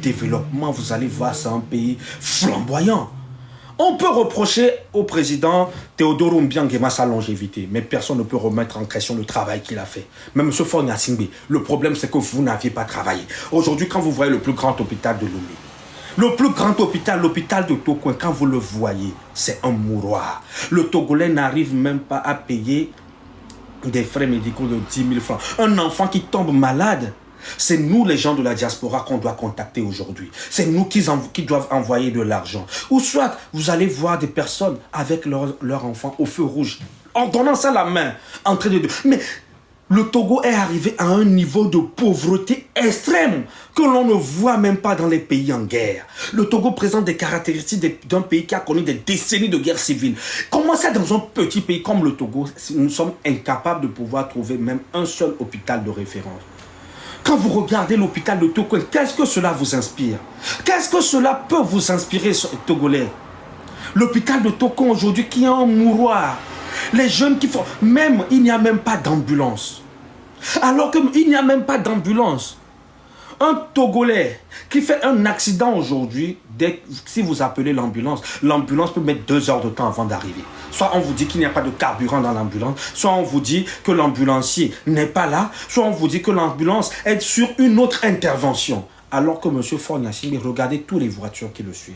développement, vous allez voir, c'est un pays flamboyant. On peut reprocher au président Théodore Obiang sa longévité, mais personne ne peut remettre en question le travail qu'il a fait. Mais M. Faure Gnassingbé, le problème c'est que vous n'aviez pas travaillé. Aujourd'hui, quand vous voyez le plus grand hôpital de Lomé, le plus grand hôpital, l'hôpital de Tokoin, quand vous le voyez, c'est un mouroir. Le Togolais n'arrive même pas à payer des frais médicaux de 10 000 francs. Un enfant qui tombe malade, c'est nous les gens de la diaspora qu'on doit contacter aujourd'hui. C'est nous qui doivent envoyer de l'argent. Ou soit vous allez voir des personnes avec leur enfant au feu rouge, en donnant ça la main, en train de... Mais le Togo est arrivé à un niveau de pauvreté extrême que l'on ne voit même pas dans les pays en guerre. Le Togo présente des caractéristiques d'un pays qui a connu des décennies de guerre civile. Comment ça, dans un petit pays comme le Togo, nous sommes incapables de pouvoir trouver même un seul hôpital de référence? Quand vous regardez l'hôpital de Togo, qu'est-ce que cela vous inspire? Qu'est-ce que cela peut vous inspirer, Togolais? L'hôpital de Togo aujourd'hui qui est un mouroir. Les jeunes qui font... Même, il n'y a même pas d'ambulance. Alors qu'il n'y a même pas d'ambulance. Un Togolais qui fait un accident aujourd'hui, si vous appelez l'ambulance peut mettre 2 heures de temps avant d'arriver. Soit on vous dit qu'il n'y a pas de carburant dans l'ambulance, soit on vous dit que l'ambulancier n'est pas là, soit on vous dit que l'ambulance est sur une autre intervention. Alors que M. Faure Gnassingbé, regardez toutes les voitures qui le suivent.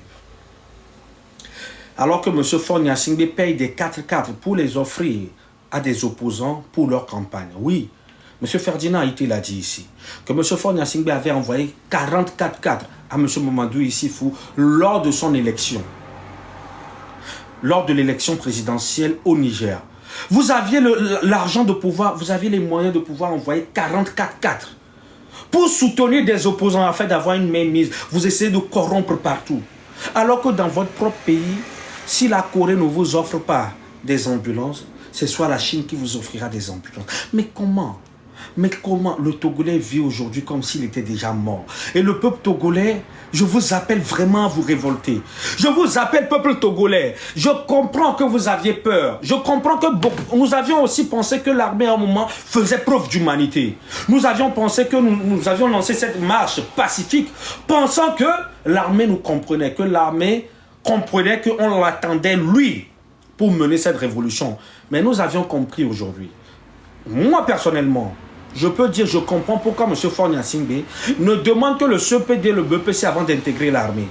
Alors que M. Faure Gnassingbé paye des 4x4 pour les offrir à des opposants pour leur campagne. Oui, M. Ferdinand Haïté l'a dit ici, que M. Faure Gnassingbé avait envoyé 40 4x4 à M. Mamadou Issifou lors de son élection. Lors de l'élection présidentielle au Niger. Vous aviez l'argent de pouvoir, vous aviez les moyens de pouvoir envoyer 40 4x4 pour soutenir des opposants afin d'avoir une mainmise. Vous essayez de corrompre partout. Alors que dans votre propre pays, si la Corée ne vous offre pas des ambulances, c'est soit la Chine qui vous offrira des ambulances. Mais comment le Togolais vit aujourd'hui comme s'il était déjà mort? Et le peuple togolais, je vous appelle vraiment à vous révolter. Je vous appelle peuple togolais. Je comprends que vous aviez peur. Je comprends que nous avions aussi pensé que l'armée à un moment faisait preuve d'humanité. Nous avions pensé que nous avions lancé cette marche pacifique, pensant que l'armée nous comprenait, que l'armée comprenait qu'on l'attendait lui pour mener cette révolution. Mais nous avions compris aujourd'hui. Moi personnellement, je peux dire, je comprends pourquoi M. Faure Gnassingbé ne demande que le CPD et le BPC avant d'intégrer l'armée.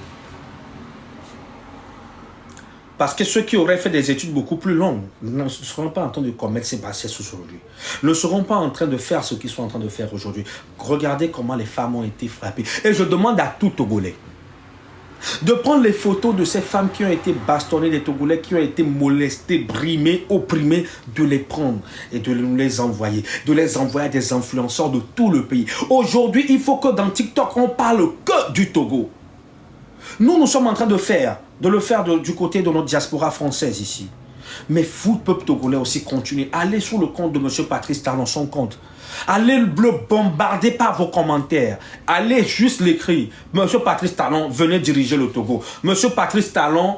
Parce que ceux qui auraient fait des études beaucoup plus longues ne seront pas en train de commettre ces bassesses aujourd'hui. Ne seront pas en train de faire ce qu'ils sont en train de faire aujourd'hui. Regardez comment les femmes ont été frappées. Et je demande à tout Togolais de prendre les photos de ces femmes qui ont été bastonnées, des Togolais qui ont été molestés, brimés, opprimés, de les prendre et de nous les envoyer. De les envoyer à des influenceurs de tout le pays. Aujourd'hui, il faut que dans TikTok, on parle que du Togo. Nous sommes en train de le faire du côté de notre diaspora française ici. Mais vous, peuple togolais, aussi continuez. Allez sur le compte de M. Patrice Talon, son compte. Allez le bombarder par vos commentaires. Allez juste l'écrire. M. Patrice Talon, venez diriger le Togo. M. Patrice Talon,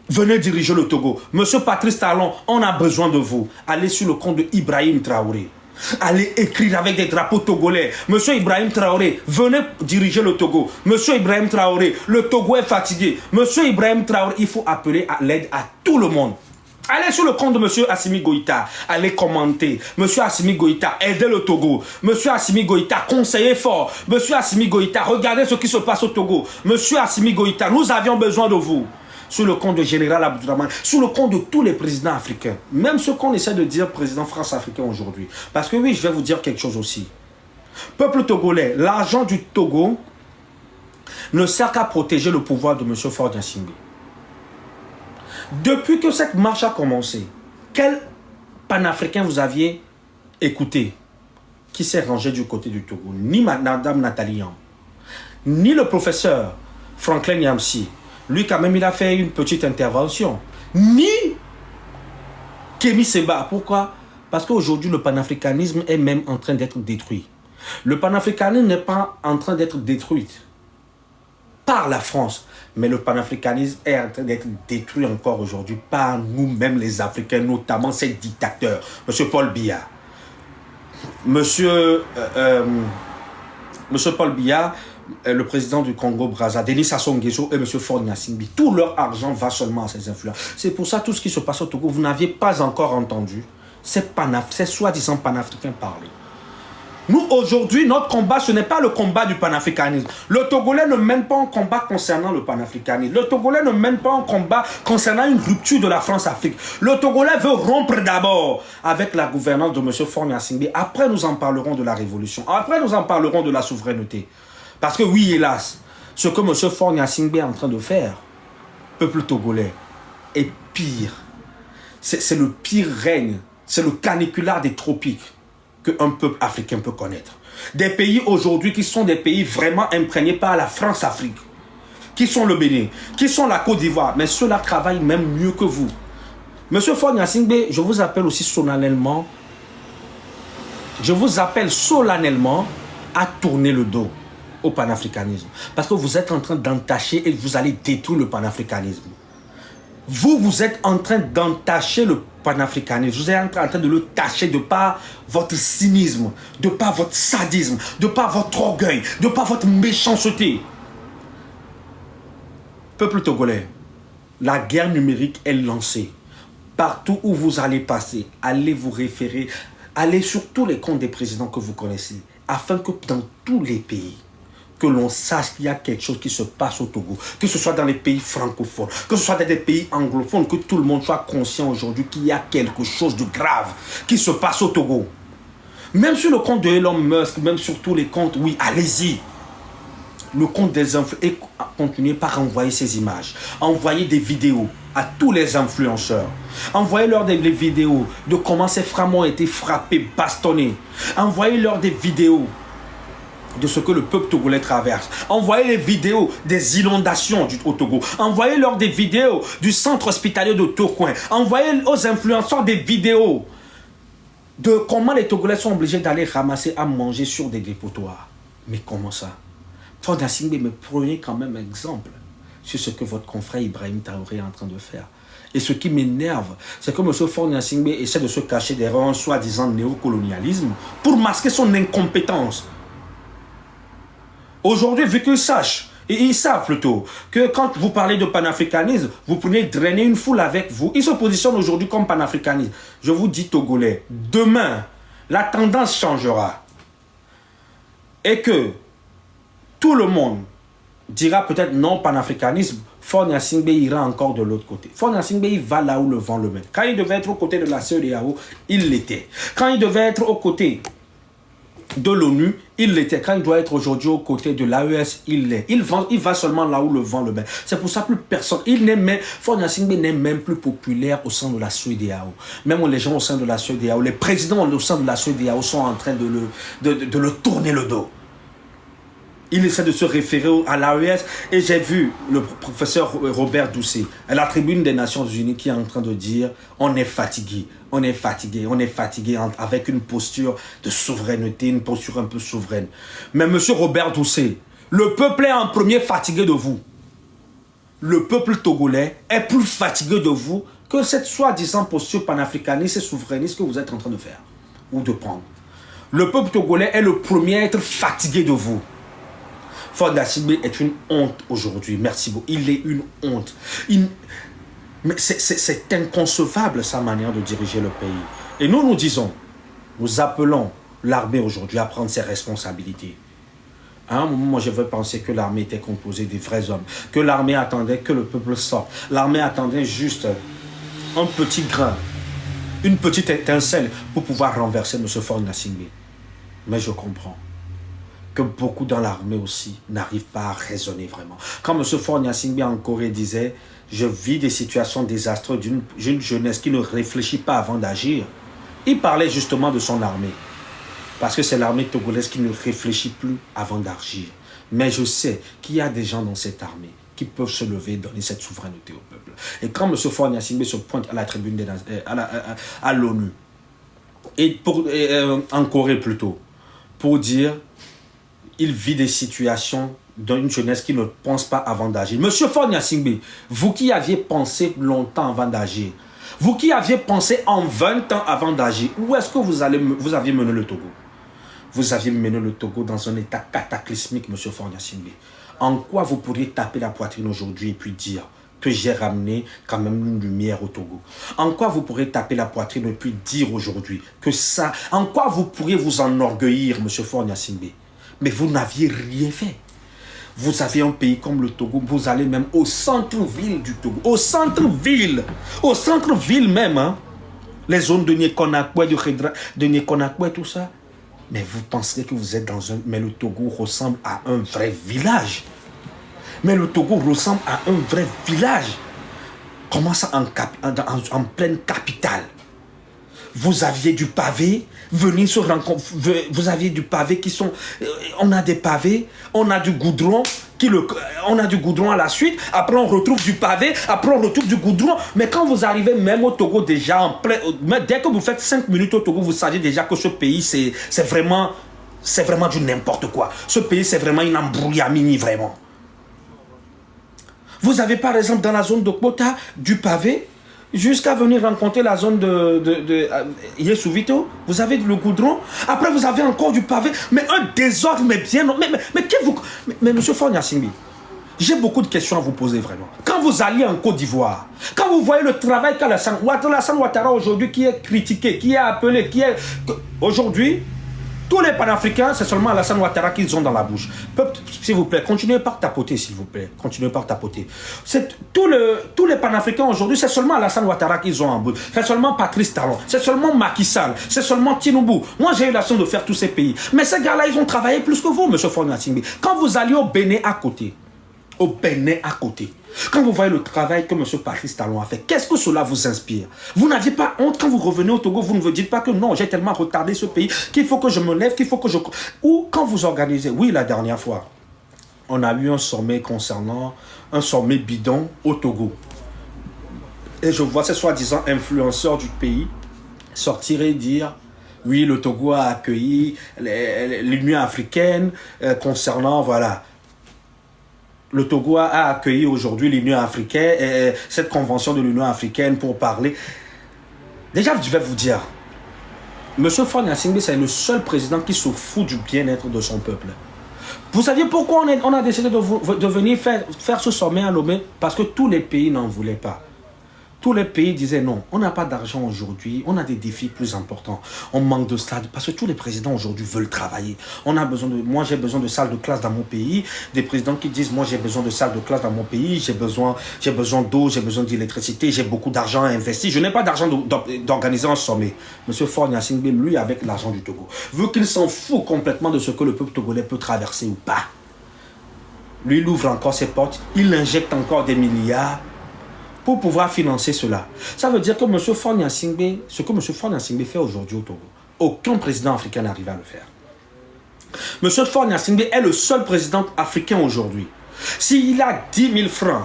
venez diriger le Togo. M. Patrice Talon, on a besoin de vous. Allez sur le compte de Ibrahim Traoré. Allez écrire avec des drapeaux togolais. Monsieur Ibrahim Traoré, venez diriger le Togo. Monsieur Ibrahim Traoré, le Togo est fatigué. Monsieur Ibrahim Traoré, il faut appeler à l'aide à tout le monde. Allez sur le compte de M. Assimi Goïta, allez commenter. M. Assimi Goïta, aidez le Togo. M. Assimi Goïta, conseillez fort. M. Assimi Goïta, regardez ce qui se passe au Togo. M. Assimi Goïta, nous avions besoin de vous. Sur le compte du général Abdourahmane, sur le compte de tous les présidents africains. Même ceux qu'on essaie de dire président France-africain aujourd'hui. Parce que oui, je vais vous dire quelque chose aussi. Peuple togolais, l'argent du Togo ne sert qu'à protéger le pouvoir de M. Faure Gnassingbé. Depuis que cette marche a commencé, quel panafricain vous aviez écouté qui s'est rangé du côté du Togo? Ni Madame Nathalie Yam, ni le professeur Franklin Yamsi. Lui, quand même, il a fait une petite intervention. Ni Kémy Séba. Pourquoi? Parce qu'aujourd'hui, le panafricanisme est même en train d'être détruit. Le panafricanisme n'est pas en train d'être détruit par la France. Mais le panafricanisme est en train d'être détruit encore aujourd'hui par nous-mêmes les Africains, notamment ces dictateurs. Monsieur Paul Biya. Monsieur Paul Biya, le président du Congo-Brazza, Denis Sassou Nguesso et M. Faure Gnassingbé, tout leur argent va seulement à ces influents. C'est pour ça tout ce qui se passe au Togo, vous n'aviez pas encore entendu ces soi-disant panafricains parler. Nous, aujourd'hui, notre combat, ce n'est pas le combat du panafricanisme. Le Togolais ne mène pas un combat concernant le panafricanisme. Le Togolais ne mène pas un combat concernant une rupture de la France-Afrique. Le Togolais veut rompre d'abord avec la gouvernance de M. Faure Gnassingbé. Après, nous en parlerons de la révolution. Après, nous en parlerons de la souveraineté. Parce que oui, hélas, ce que M. Faure Gnassingbé est en train de faire, peuple togolais, est pire. C'est le pire règne. C'est le caniculaire des tropiques qu'un peuple africain peut connaître. Des pays aujourd'hui qui sont des pays vraiment imprégnés par la France-Afrique, qui sont le Bénin, qui sont la Côte d'Ivoire, mais ceux-là travaillent même mieux que vous. Monsieur Faure Gnassingbé, je vous appelle aussi solennellement, à tourner le dos au panafricanisme. Parce que vous êtes en train d'entacher et vous allez détruire le panafricanisme. Vous êtes en train d'entacher le panafricanisme. Vous êtes en train de le tacher de par votre cynisme, de par votre sadisme, de par votre orgueil, de par votre méchanceté. Peuple togolais, la guerre numérique est lancée. Partout où vous allez passer, allez vous référer, allez sur tous les comptes des présidents que vous connaissez, afin que dans tous les pays, que l'on sache qu'il y a quelque chose qui se passe au Togo, que ce soit dans les pays francophones, que ce soit dans des pays anglophones, que tout le monde soit conscient aujourd'hui qu'il y a quelque chose de grave qui se passe au Togo. Même sur le compte de Elon Musk, même sur tous les comptes, oui, allez-y. Le compte des influenceurs, et continuez par envoyer ces images, envoyer des vidéos à tous les influenceurs. Envoyez-leur des vidéos de comment ces femmes ont été frappées, bastonnées. Envoyez-leur des vidéos de ce que le peuple togolais traverse. Envoyez les vidéos des inondations au Togo. Envoyez-leur des vidéos du centre hospitalier de Tourcoing. Envoyez aux influenceurs des vidéos de comment les Togolais sont obligés d'aller ramasser à manger sur des dépotoirs. Mais comment ça? Faure Gnassingbé, mais prenez quand même exemple sur ce que votre confrère Ibrahim Traoré est en train de faire. Et ce qui m'énerve, c'est que M. Faure Gnassingbé essaie de se cacher derrière un soi-disant néocolonialisme pour masquer son incompétence. Aujourd'hui, vu qu'ils sachent, et ils savent plutôt, que quand vous parlez de panafricanisme, vous pouvez drainer une foule avec vous. Ils se positionnent aujourd'hui comme panafricanistes. Je vous dis, Togolais, demain, la tendance changera. Et que tout le monde dira peut-être non panafricanisme, Faure Gnassingbé ira encore de l'autre côté. Faure Gnassingbé, il va là où le vent le mène. Quand il devait être aux côtés de la CEDEAO, il l'était. Quand il devait être aux côtés de l'ONU, il l'était. Quand il doit être aujourd'hui aux côtés de l'AES, il l'est. Il va seulement là où le vent le mène. C'est pour ça que plus personne, Faure Gnassingbé n'est même plus populaire au sein de la CEDEAO. Même les gens au sein de la CEDEAO, les présidents au sein de la CEDEAO sont en train de le tourner le dos. Il essaie de se référer à l'AES et j'ai vu le professeur Robert Doucet à la tribune des Nations Unies qui est en train de dire on est fatigué, on est fatigué, on est fatigué avec une posture de souveraineté, une posture un peu souveraine. Mais monsieur Robert Doucet, le peuple est en premier fatigué de vous. Le peuple togolais est plus fatigué de vous que cette soi-disant posture panafricaniste et souverainiste que vous êtes en train de faire ou de prendre. Le peuple togolais est le premier à être fatigué de vous. Faure Gnassingbé est une honte aujourd'hui. Merci beaucoup. Il est une honte. Mais c'est inconcevable sa manière de diriger le pays. Et nous disons, nous appelons l'armée aujourd'hui à prendre ses responsabilités. À un moment, moi, je veux penser que l'armée était composée des vrais hommes. Que l'armée attendait que le peuple sorte. L'armée attendait juste un petit grain, une petite étincelle pour pouvoir renverser M. Faure Gnassingbé. Mais je comprends que beaucoup dans l'armée aussi n'arrivent pas à raisonner vraiment. Quand M. Faure Gnassingbé en Corée disait « Je vis des situations désastreuses d'une jeunesse qui ne réfléchit pas avant d'agir », il parlait justement de son armée. Parce que c'est l'armée togolaise qui ne réfléchit plus avant d'agir. Mais je sais qu'il y a des gens dans cette armée qui peuvent se lever et donner cette souveraineté au peuple. Et quand M. Faure Gnassingbé se pointe à la tribune à l'ONU, en Corée plutôt, pour dire il vit des situations d'une jeunesse qui ne pense pas avant d'agir. Monsieur Faure Gnassingbé, vous qui aviez pensé longtemps avant d'agir, vous qui aviez pensé en 20 ans avant d'agir, où est-ce que vous aviez mené le Togo? vous aviez mené le Togo dans un état cataclysmique, M. Faure Gnassingbé. En quoi vous pourriez taper la poitrine aujourd'hui et puis dire que j'ai ramené quand même une lumière au Togo? En quoi vous pourrez taper la poitrine et puis dire aujourd'hui que ça... En quoi vous pourriez vous enorgueillir, M. Faure Gnassingbé? Mais vous n'aviez rien fait. Vous avez un pays comme le Togo, vous allez même au centre-ville du Togo. Au centre-ville même, hein. Les zones de Niekonakwe, de Niekonakwe, tout ça. Mais vous pensez que vous êtes dans un... Mais le Togo ressemble à un vrai village. Mais le Togo ressemble à un vrai village. Comment ça en pleine capitale? Vous aviez du pavé, venir se rencontrer. Vous aviez du pavé qui sont... On a des pavés, on a du goudron, on a du goudron à la suite, après on retrouve du pavé, après on retrouve du goudron. Mais quand vous arrivez même au Togo déjà, dès que vous faites 5 minutes au Togo, vous savez déjà que ce pays, c'est vraiment du n'importe quoi. Ce pays, c'est vraiment une embrouillamini, vraiment. Vous avez par exemple dans la zone de Kota du pavé, jusqu'à venir rencontrer la zone de Yesuvito, vous avez le goudron, après vous avez encore du pavé, mais un désordre, mais bien... Mais M. Faure Gnassingbé, j'ai beaucoup de questions à vous poser vraiment. Quand vous alliez en Côte d'Ivoire, quand vous voyez le travail qu'Alassane Ouattara aujourd'hui qui est critiqué, qui est appelé, aujourd'hui, tous les panafricains, c'est seulement Alassane Ouattara qu'ils ont dans la bouche. S'il vous plaît, continuez par tapoter, s'il vous plaît. Continuez par tapoter. Tous les panafricains aujourd'hui, c'est seulement Alassane Ouattara qu'ils ont en bouche. C'est seulement Patrice Talon. C'est seulement Macky Sall. C'est seulement Tinubu. Moi, j'ai eu la chance de faire tous ces pays. Mais ces gars-là, ils ont travaillé plus que vous, M. Faure Gnassingbé. Quand vous alliez au Bénin à côté, quand vous voyez le travail que M. Patrice Talon a fait, qu'est-ce que cela vous inspire? Vous n'aviez pas honte quand vous revenez au Togo, vous ne vous dites pas que non, j'ai tellement retardé ce pays qu'il faut que je me lève, qu'il faut que je... Ou quand vous organisez, oui, la dernière fois, on a eu un sommet concernant un sommet bidon au Togo. Et je vois ces soi-disant influenceurs du pays sortir et dire... Oui, le Togo a accueilli l'Union africaine concernant, voilà... Le Togo a accueilli aujourd'hui l'Union africaine, cette convention de l'Union africaine pour parler. Déjà, je vais vous dire, M. Faure Gnassingbé, c'est le seul président qui se fout du bien-être de son peuple. Vous saviez pourquoi on a décidé de venir faire ce sommet à Lomé? Parce que tous les pays n'en voulaient pas. Tous les pays disaient non, on n'a pas d'argent aujourd'hui, on a des défis plus importants, on manque de stades, parce que tous les présidents aujourd'hui veulent travailler. Moi j'ai besoin de salles de classe dans mon pays, des présidents qui disent moi j'ai besoin de salles de classe dans mon pays, j'ai besoin d'eau, j'ai besoin d'électricité, j'ai beaucoup d'argent à investir, je n'ai pas d'argent d'organiser un sommet. M. Faure Gnassingbé, lui avec l'argent du Togo, vu qu'il s'en fout complètement de ce que le peuple togolais peut traverser ou pas. Lui, il ouvre encore ses portes, il injecte encore des milliards pour pouvoir financer cela. Ça veut dire que M. Faure Gnassingbé, ce que M. Faure Gnassingbé fait aujourd'hui au Togo, aucun président africain n'arrive à le faire. M. Faure Gnassingbé est le seul président africain aujourd'hui. S'il a 10 000 francs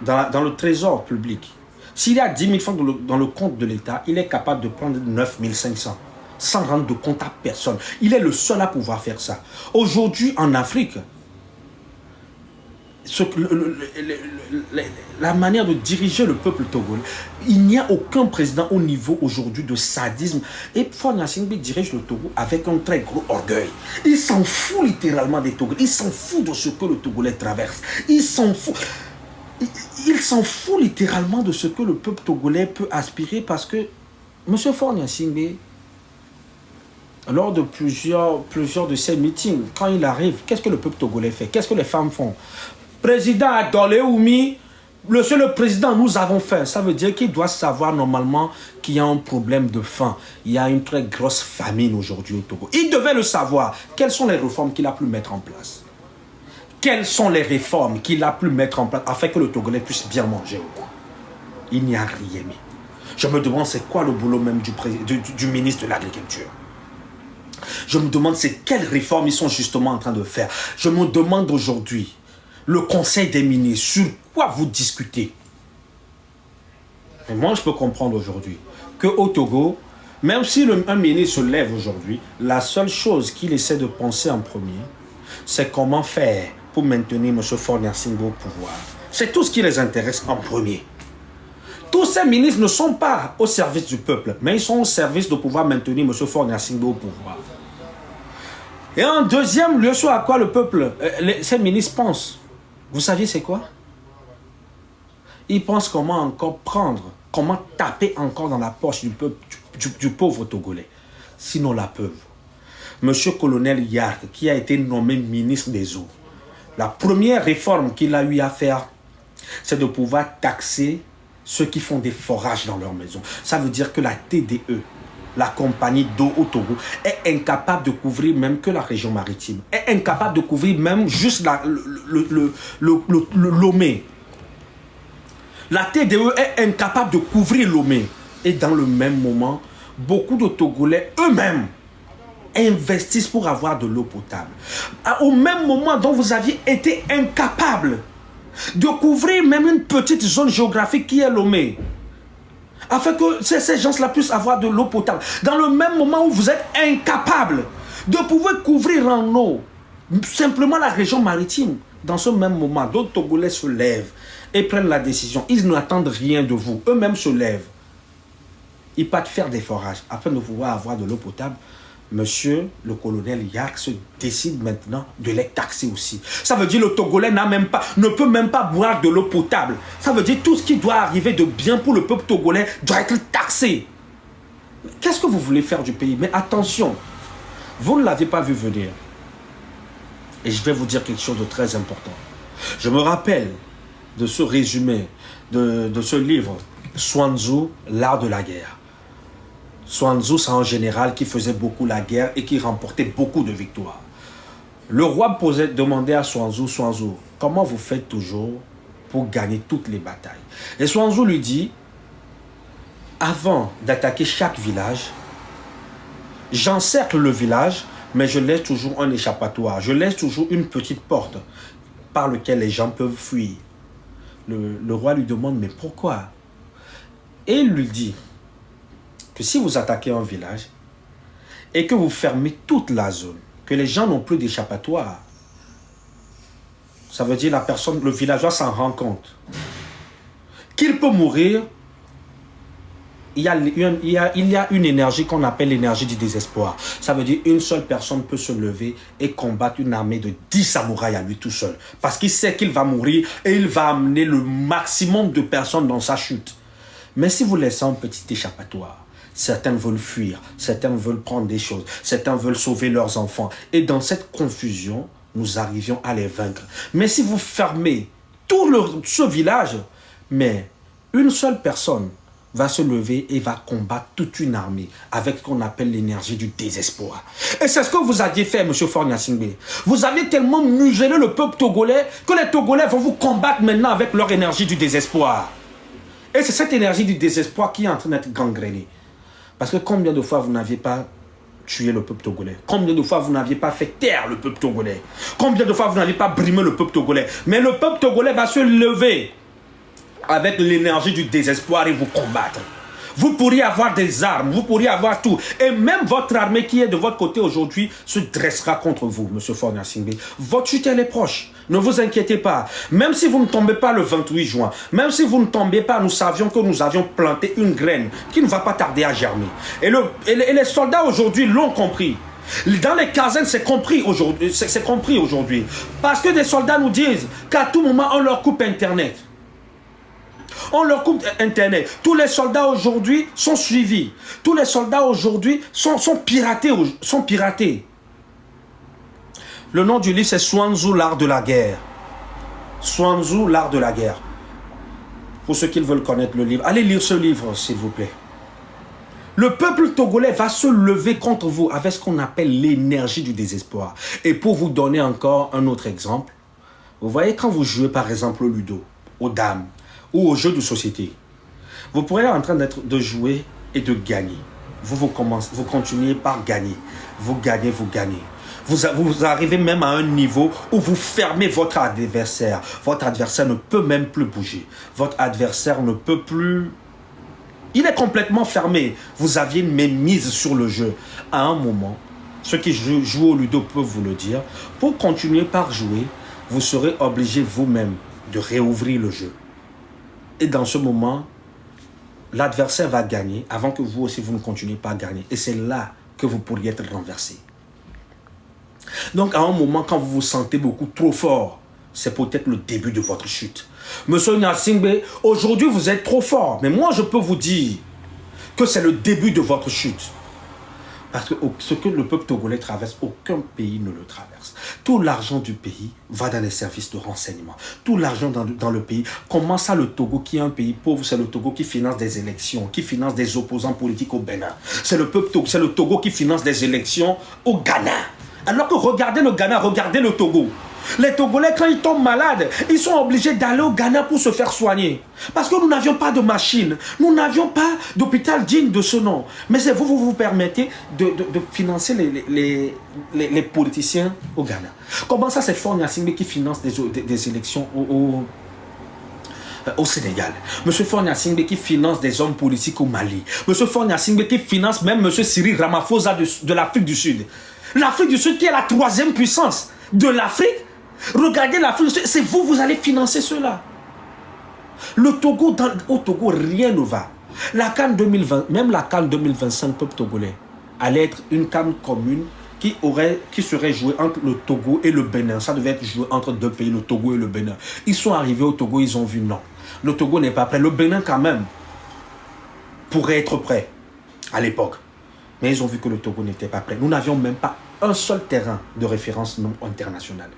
dans le trésor public, s'il a 10 000 francs dans le compte de l'État, il est capable de prendre 9 500 sans rendre de compte à personne. Il est le seul à pouvoir faire ça. Aujourd'hui, en Afrique, la manière de diriger le peuple togolais, il n'y a aucun président au niveau aujourd'hui de sadisme. Et Faure Gnassingbé dirige le Togo avec un très gros orgueil. Il s'en fout littéralement des Togolais. Il s'en fout de ce que le Togolais traverse. Il s'en fout. Il s'en fout littéralement de ce que le peuple togolais peut aspirer, parce que M. Faure Gnassingbé, lors de plusieurs de ces meetings, quand il arrive, qu'est-ce que le peuple togolais fait? Qu'est-ce que les femmes font? Président Adolé Oumi, le président, nous avons faim. Ça veut dire qu'il doit savoir normalement qu'il y a un problème de faim. Il y a une très grosse famine aujourd'hui au Togo. Il devait le savoir. Quelles sont les réformes qu'il a pu mettre en place? Quelles sont les réformes qu'il a pu mettre en place afin que le Togolais puisse bien manger au coin? Il n'y a rien mis. Je me demande c'est quoi le boulot même du ministre de l'Agriculture. Je me demande c'est quelles réformes ils sont justement en train de faire. Je me demande aujourd'hui, le Conseil des ministres, sur quoi vous discutez? Et moi, je peux comprendre aujourd'hui qu'au Togo, même si un ministre se lève aujourd'hui, la seule chose qu'il essaie de penser en premier, c'est comment faire pour maintenir M. Faure Gnassingbé au pouvoir. C'est tout ce qui les intéresse en premier. Tous ces ministres ne sont pas au service du peuple, mais ils sont au service de pouvoir maintenir M. Faure Gnassingbé au pouvoir. Et en deuxième lieu, sur à quoi le peuple, ces ministres pensent. Vous saviez c'est quoi? Ils pensent comment encore prendre, comment taper encore dans la poche du peuple, du pauvre Togolais. Sinon la peuvent. Monsieur Colonel Yark, qui a été nommé ministre des Eaux, la première réforme qu'il a eu à faire, c'est de pouvoir taxer ceux qui font des forages dans leur maison. Ça veut dire que la TDE, la compagnie d'eau au Togo, est incapable de couvrir même que la région maritime, est incapable de couvrir même juste le Lomé. La TDE est incapable de couvrir Lomé. Et dans le même moment, beaucoup de Togolais eux-mêmes investissent pour avoir de l'eau potable. Au même moment dont vous aviez été incapable de couvrir même une petite zone géographique qui est Lomé, afin que ces gens-là puissent avoir de l'eau potable. Dans le même moment où vous êtes incapable de pouvoir couvrir en eau simplement la région maritime, dans ce même moment, d'autres Togolais se lèvent et prennent la décision. Ils n'attendent rien de vous. Eux-mêmes se lèvent. Ils partent faire des forages afin de pouvoir avoir de l'eau potable. Monsieur le colonel Yark se décide maintenant de les taxer aussi. Ça veut dire que le Togolais ne peut même pas boire de l'eau potable. Ça veut dire que tout ce qui doit arriver de bien pour le peuple togolais doit être taxé. Qu'est-ce que vous voulez faire du pays? Mais attention, vous ne l'avez pas vu venir. Et je vais vous dire quelque chose de très important. Je me rappelle de ce résumé, de ce livre, Sun Tzu, l'art de la guerre. Sun Tzu, c'est un général qui faisait beaucoup la guerre et qui remportait beaucoup de victoires. Le roi demandait à Sun Tzu, comment vous faites toujours pour gagner toutes les batailles? Et Sun Tzu lui dit, avant d'attaquer chaque village, j'encercle le village, mais je laisse toujours un échappatoire. Je laisse toujours une petite porte par laquelle les gens peuvent fuir. Le roi lui demande, mais pourquoi? Et il lui dit que si vous attaquez un village et que vous fermez toute la zone, que les gens n'ont plus d'échappatoire, ça veut dire le villageois s'en rend compte qu'il peut mourir. Il y a une énergie qu'on appelle l'énergie du désespoir. Ça veut dire une seule personne peut se lever et combattre une armée de 10 samouraïs à lui tout seul. Parce qu'il sait qu'il va mourir et il va amener le maximum de personnes dans sa chute. Mais si vous laissez un petit échappatoire, certains veulent fuir, certains veulent prendre des choses, certains veulent sauver leurs enfants. Et dans cette confusion, nous arrivions à les vaincre. Mais si vous fermez tout ce village, mais une seule personne va se lever et va combattre toute une armée avec ce qu'on appelle l'énergie du désespoir. Et c'est ce que vous aviez fait, M. Faure-Gnassingbé. Vous avez tellement muselé le peuple togolais que les Togolais vont vous combattre maintenant avec leur énergie du désespoir. Et c'est cette énergie du désespoir qui est en train d'être gangrénée. Parce que combien de fois vous n'aviez pas tué le peuple togolais? Combien de fois vous n'aviez pas fait taire le peuple togolais? Combien de fois vous n'aviez pas brimé le peuple togolais? Mais le peuple togolais va se lever avec l'énergie du désespoir et vous combattre. Vous pourriez avoir des armes, vous pourriez avoir tout. Et même votre armée qui est de votre côté aujourd'hui se dressera contre vous, M. Faure-Gnassingbé. Votre chute, elle est proche. Ne vous inquiétez pas. Même si vous ne tombez pas le 28 juin, même si vous ne tombez pas, nous savions que nous avions planté une graine qui ne va pas tarder à germer. Et les soldats aujourd'hui l'ont compris. Dans les casernes, c'est compris aujourd'hui. Parce que des soldats nous disent qu'à tout moment, on leur coupe Internet. On leur coupe Internet. Tous les soldats aujourd'hui sont suivis. Tous les soldats aujourd'hui sont piratés. Le nom du livre, c'est Sun Tzu, l'art de la guerre. Sun Tzu, l'art de la guerre. Pour ceux qui veulent connaître le livre, allez lire ce livre, s'il vous plaît. Le peuple togolais va se lever contre vous avec ce qu'on appelle l'énergie du désespoir. Et pour vous donner encore un autre exemple, vous voyez quand vous jouez par exemple au ludo, aux dames, ou aux jeux de société, vous pourrez être en train de jouer et de gagner. Vous continuez par gagner. Vous gagnez. Vous arrivez même à un niveau où vous fermez votre adversaire. Votre adversaire ne peut même plus bouger. Votre adversaire ne peut plus... Il est complètement fermé. Vous aviez une mainmise sur le jeu. À un moment, ceux qui jouent au ludo peuvent vous le dire, pour continuer par jouer, vous serez obligé vous-même de réouvrir le jeu. Et dans ce moment, l'adversaire va gagner avant que vous aussi, vous ne continuez pas à gagner. Et c'est là que vous pourriez être renversé. Donc, à un moment, quand vous vous sentez beaucoup trop fort, c'est peut-être le début de votre chute. Monsieur Gnassingbé, aujourd'hui, vous êtes trop fort. Mais moi, je peux vous dire que c'est le début de votre chute. Parce que ce que le peuple togolais traverse, aucun pays ne le traverse. Tout l'argent du pays va dans les services de renseignement. Tout l'argent dans le pays. Comment ça, le Togo, qui est un pays pauvre, c'est le Togo qui finance des élections, qui finance des opposants politiques au Bénin. C'est le Togo qui finance des élections au Ghana. Alors que regardez le Ghana, regardez le Togo. Les Togolais, quand ils tombent malades, ils sont obligés d'aller au Ghana pour se faire soigner. Parce que nous n'avions pas de machine. Nous n'avions pas d'hôpital digne de ce nom. Mais c'est vous permettez de financer les politiciens au Ghana. Comment ça, c'est Faure Gnassingbé qui finance des élections au Sénégal. Monsieur Faure Gnassingbé qui finance des hommes politiques au Mali. Monsieur Faure Gnassingbé qui finance même Monsieur Cyril Ramaphosa de l'Afrique du Sud. L'Afrique du Sud qui est la 3e puissance de l'Afrique. Regardez l'Afrique, c'est vous allez financer cela. Le Togo, au Togo, rien ne va. La CAN 2020, même la CAN 2025, peuple togolais, allait être une CAN commune qui serait jouée entre le Togo et le Bénin. Ça devait être joué entre deux pays, le Togo et le Bénin. Ils sont arrivés au Togo, ils ont vu non. Le Togo n'est pas prêt. Le Bénin, quand même, pourrait être prêt à l'époque. Mais ils ont vu que le Togo n'était pas prêt. Nous n'avions même pas un seul terrain de référence non international.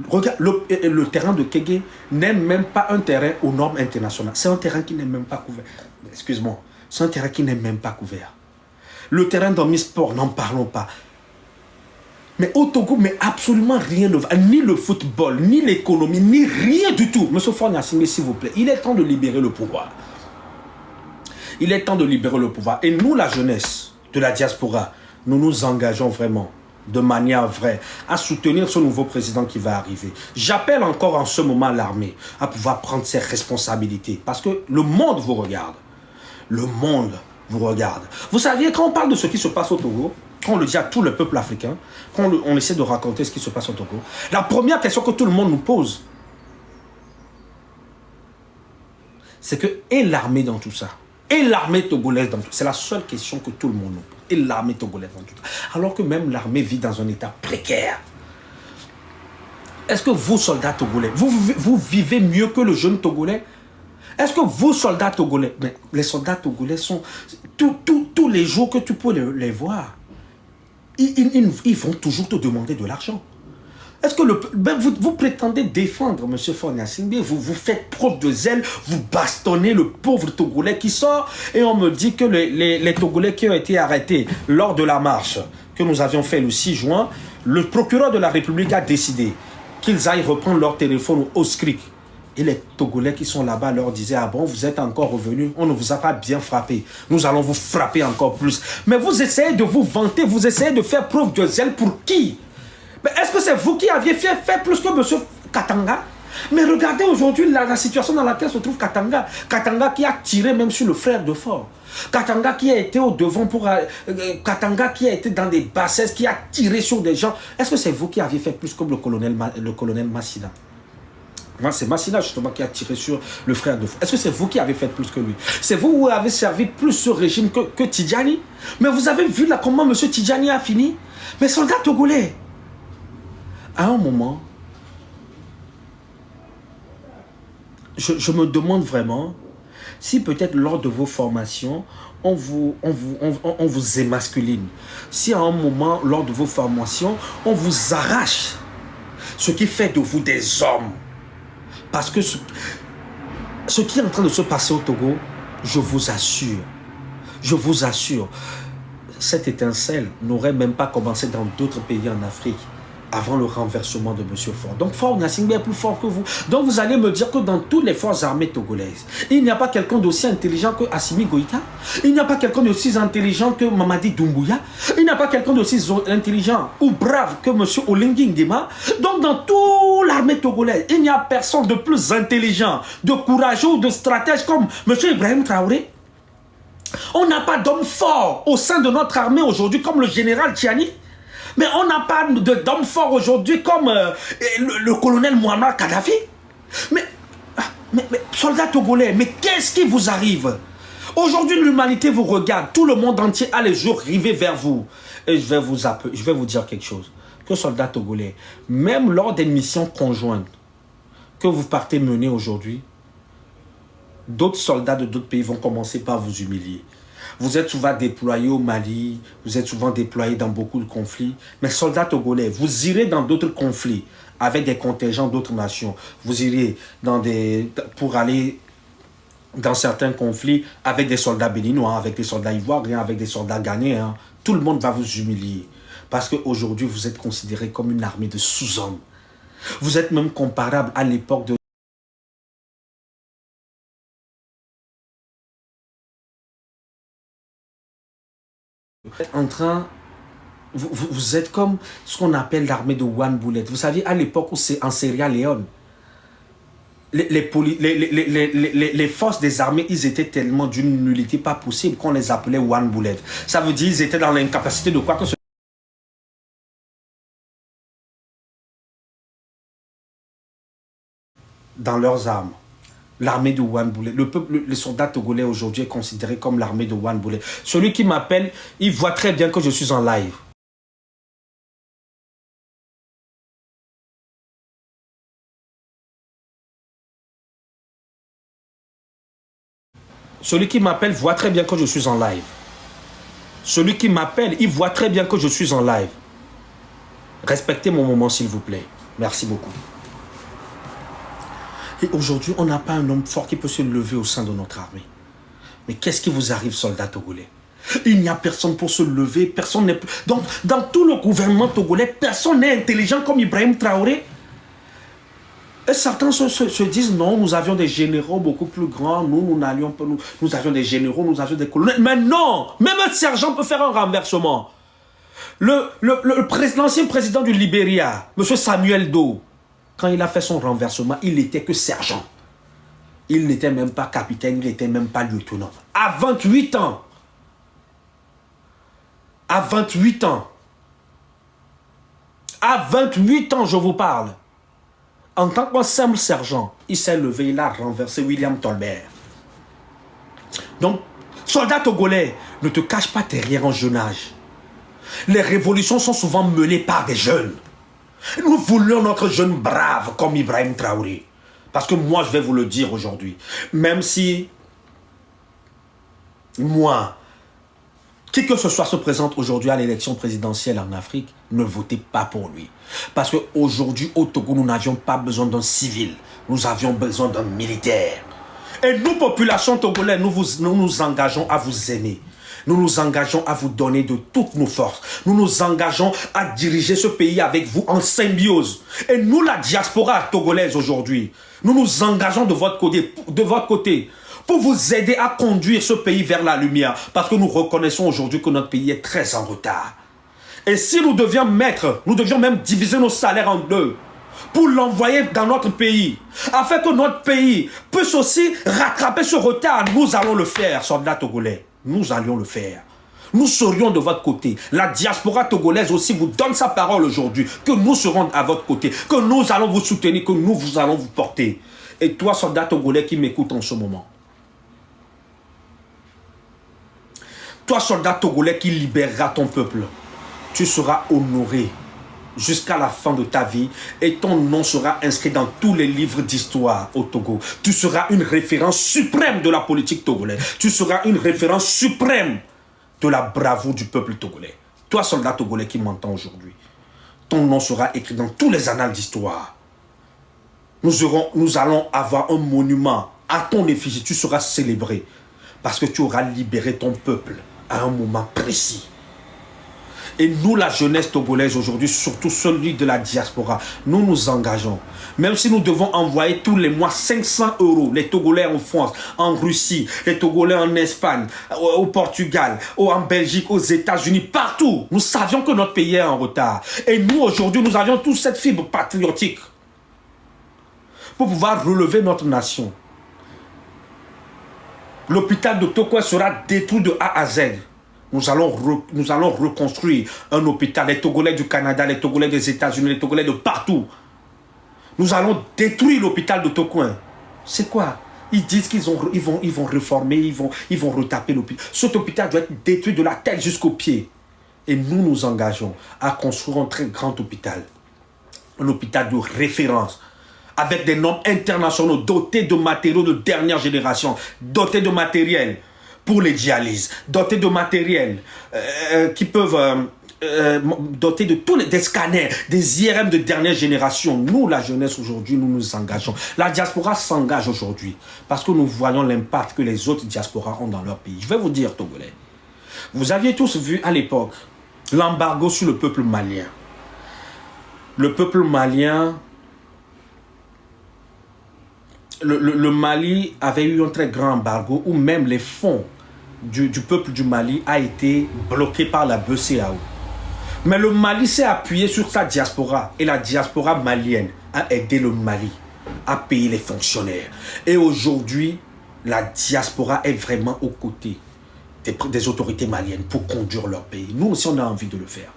Regarde, le terrain de Kégué n'est même pas un terrain aux normes internationales. C'est un terrain qui n'est même pas couvert. Excuse-moi. C'est un terrain qui n'est même pas couvert. Le terrain d'Omnisport, n'en parlons pas. Mais au Togo, mais absolument rien ne va. Ni le football, ni l'économie, ni rien du tout. Monsieur Faure Gnassingbé, s'il vous plaît, il est temps de libérer le pouvoir. Il est temps de libérer le pouvoir. Et nous, la jeunesse de la diaspora, nous nous engageons vraiment de manière vraie, à soutenir ce nouveau président qui va arriver. J'appelle encore en ce moment l'armée à pouvoir prendre ses responsabilités, parce que le monde vous regarde. Le monde vous regarde. Vous saviez, quand on parle de ce qui se passe au Togo, quand on le dit à tout le peuple africain, quand on essaie de raconter ce qui se passe au Togo, la première question que tout le monde nous pose, c'est que, et l'armée dans tout ça? Et l'armée togolaise dans tout ça? C'est la seule question que tout le monde nous pose. Et l'armée togolaise dans tout ça. Alors que même l'armée vit dans un état précaire. Est-ce que vous, soldats togolais, vous vivez mieux que le jeune togolais? Est-ce que vous, soldats togolais, mais les soldats togolais sont... Tous les jours que tu peux les voir, ils vont toujours te demander de l'argent. Est-ce que vous prétendez défendre M. Faure Gnassingbé, vous faites preuve de zèle, vous bastonnez le pauvre Togolais qui sort, et on me dit que les Togolais qui ont été arrêtés lors de la marche que nous avions fait le 6 juin, le procureur de la République a décidé qu'ils aillent reprendre leur téléphone au SCRIC. Et les Togolais qui sont là-bas leur disaient, ah bon, vous êtes encore revenus, on ne vous a pas bien frappé, nous allons vous frapper encore plus. Mais vous essayez de vous vanter, vous essayez de faire preuve de zèle pour qui? Mais est-ce que c'est vous qui aviez fait plus que M. Katanga? Mais regardez aujourd'hui la situation dans laquelle se trouve Katanga. Katanga qui a tiré même sur le frère de Faure. Katanga qui a été au devant pour... Katanga qui a été dans des bassesses, qui a tiré sur des gens. Est-ce que c'est vous qui aviez fait plus comme le colonel Massina? C'est Massina justement qui a tiré sur le frère de Faure. Est-ce que c'est vous qui avez fait plus que lui? C'est vous qui avez servi plus ce régime que Tidjani? Mais vous avez vu là comment M. Tidjani a fini? Mais soldats togolais, à un moment, je me demande vraiment si peut-être lors de vos formations, on vous émasculine. Si à un moment, lors de vos formations, on vous arrache ce qui fait de vous des hommes. Parce que ce qui est en train de se passer au Togo, je vous assure, cette étincelle n'aurait même pas commencé dans d'autres pays en Afrique avant le renversement de M. Faure. Donc Faure Gnassingbé est plus fort que vous. Donc vous allez me dire que dans toutes les forces armées togolaises, il n'y a pas quelqu'un d'aussi intelligent que Assimi Goïta, il n'y a pas quelqu'un d'aussi intelligent que Mamadi Doumbouya, il n'y a pas quelqu'un d'aussi intelligent ou brave que M. Olengi Nguema. Donc dans toute l'armée togolaise, il n'y a personne de plus intelligent, de courageux ou de stratège comme M. Ibrahim Traoré. On n'a pas d'homme fort au sein de notre armée aujourd'hui comme le général Tchiani. Mais on n'a pas d'homme fort aujourd'hui comme le colonel Muammar Kadhafi. Mais soldats togolais, mais qu'est-ce qui vous arrive? Aujourd'hui, l'humanité vous regarde. Tout le monde entier a les yeux rivés vers vous. Et je vais vous dire quelque chose. que soldats togolais, même lors des missions conjointes que vous partez mener aujourd'hui, d'autres soldats de d'autres pays vont commencer par vous humilier. Vous êtes souvent déployés au Mali, vous êtes souvent déployés dans beaucoup de conflits, mais soldats togolais, vous irez dans d'autres conflits avec des contingents d'autres nations. Vous irez pour aller dans certains conflits avec des soldats béninois, avec des soldats ivoiriens, avec des soldats ghanéens. Tout le monde va vous humilier. Parce qu'aujourd'hui, vous êtes considérés comme une armée de sous-hommes. Vous êtes même comparable à l'époque de vous êtes comme ce qu'on appelle l'armée de One Bullet. Vous savez, à l'époque où c'est en Sierra Leone, les forces des armées, ils étaient tellement d'une nullité pas possible qu'on les appelait One Bullet. Ça veut dire qu'ils étaient dans l'incapacité de quoi que ce soit. Dans leurs armes. L'armée de One Bullet. Les soldats togolais aujourd'hui est considéré comme l'armée de One Bullet. Celui qui m'appelle, il voit très bien que je suis en live. Celui qui m'appelle voit très bien que je suis en live. Celui qui m'appelle, il voit très bien que je suis en live. Respectez mon moment, s'il vous plaît. Merci beaucoup. Et aujourd'hui, on n'a pas un homme fort qui peut se lever au sein de notre armée. Mais qu'est-ce qui vous arrive, soldats togolais? Il n'y a personne pour se lever, personne n'est... Donc, dans tout le gouvernement togolais, personne n'est intelligent comme Ibrahim Traoré. Et certains se disent, non, nous avions des généraux beaucoup plus grands, nous avions des généraux, nous avions des colonels. Mais non, même un sergent peut faire un renversement. L'ancien président du Libéria, M. Samuel Doe, quand il a fait son renversement, il n'était que sergent. Il n'était même pas capitaine, il n'était même pas lieutenant. À 28 ans, à 28 ans, je vous parle, en tant que simple sergent, il s'est levé, il a renversé William Tolbert. Donc, soldat togolais, ne te cache pas derrière un jeune âge. Les révolutions sont souvent menées par des jeunes. Nous voulons notre jeune brave comme Ibrahim Traoré. Parce que moi, je vais vous le dire aujourd'hui. Même si moi, qui que ce soit se présente aujourd'hui à l'élection présidentielle en Afrique, ne votez pas pour lui. Parce qu'aujourd'hui, au Togo, nous n'avions pas besoin d'un civil. Nous avions besoin d'un militaire. Et nous, population togolaise, nous nous engageons à vous aimer. Nous nous engageons à vous donner de toutes nos forces. Nous nous engageons à diriger ce pays avec vous en symbiose. Et nous, la diaspora togolaise aujourd'hui, nous nous engageons de votre côté pour vous aider à conduire ce pays vers la lumière. Parce que nous reconnaissons aujourd'hui que notre pays est très en retard. Et si nous devions même diviser nos salaires en deux pour l'envoyer dans notre pays, afin que notre pays puisse aussi rattraper ce retard, nous allons le faire, soldats togolais. Nous allions le faire. Nous serions de votre côté. La diaspora togolaise aussi vous donne sa parole aujourd'hui, que nous serons à votre côté, que nous allons vous soutenir, que nous allons vous porter. Et toi, soldat togolais qui m'écoute en ce moment, toi, soldat togolais qui libérera ton peuple, tu seras honoré jusqu'à la fin de ta vie et ton nom sera inscrit dans tous les livres d'histoire au Togo. Tu seras une référence suprême de la politique togolaise. Tu seras une référence suprême de la bravoure du peuple togolais. Toi, soldat togolais qui m'entend aujourd'hui, ton nom sera écrit dans tous les annales d'histoire. Nous allons avoir un monument à ton effigie. Tu seras célébré parce que tu auras libéré ton peuple à un moment précis. Et nous, la jeunesse togolaise aujourd'hui, surtout celui de la diaspora, nous nous engageons. Même si nous devons envoyer tous les mois 500 €, les Togolais en France, en Russie, les Togolais en Espagne, au Portugal, en Belgique, aux États-Unis, partout. Nous savions que notre pays est en retard. Et nous, aujourd'hui, nous avions toute cette fibre patriotique pour pouvoir relever notre nation. L'hôpital de Tokwe sera détruit de A à Z. Nous allons reconstruire un hôpital. Les Togolais du Canada, les Togolais des États-Unis, les Togolais de partout. Nous allons détruire l'hôpital de Tokouin. C'est quoi? Ils disent qu'ils vont réformer, ils vont retaper l'hôpital. Cet hôpital doit être détruit de la tête jusqu'aux pieds. Et nous nous engageons à construire un très grand hôpital. Un hôpital de référence, avec des normes internationaux, dotés de matériaux de dernière génération, dotés de matériel pour les dialyses, dotés de matériel qui peuvent... dotés de tous des scanners, des IRM de dernière génération. Nous, la jeunesse aujourd'hui, nous nous engageons. La diaspora s'engage aujourd'hui parce que nous voyons l'impact que les autres diasporas ont dans leur pays. Je vais vous dire, Togolais, vous aviez tous vu à l'époque l'embargo sur le peuple malien. Le peuple malien, le Mali avait eu un très grand embargo où même les fonds du peuple du Mali a été bloqués par la BCEAO. Mais le Mali s'est appuyé sur sa diaspora et la diaspora malienne a aidé le Mali à payer les fonctionnaires. Et aujourd'hui, la diaspora est vraiment aux côtés des autorités maliennes pour conduire leur pays. Nous aussi, on a envie de le faire.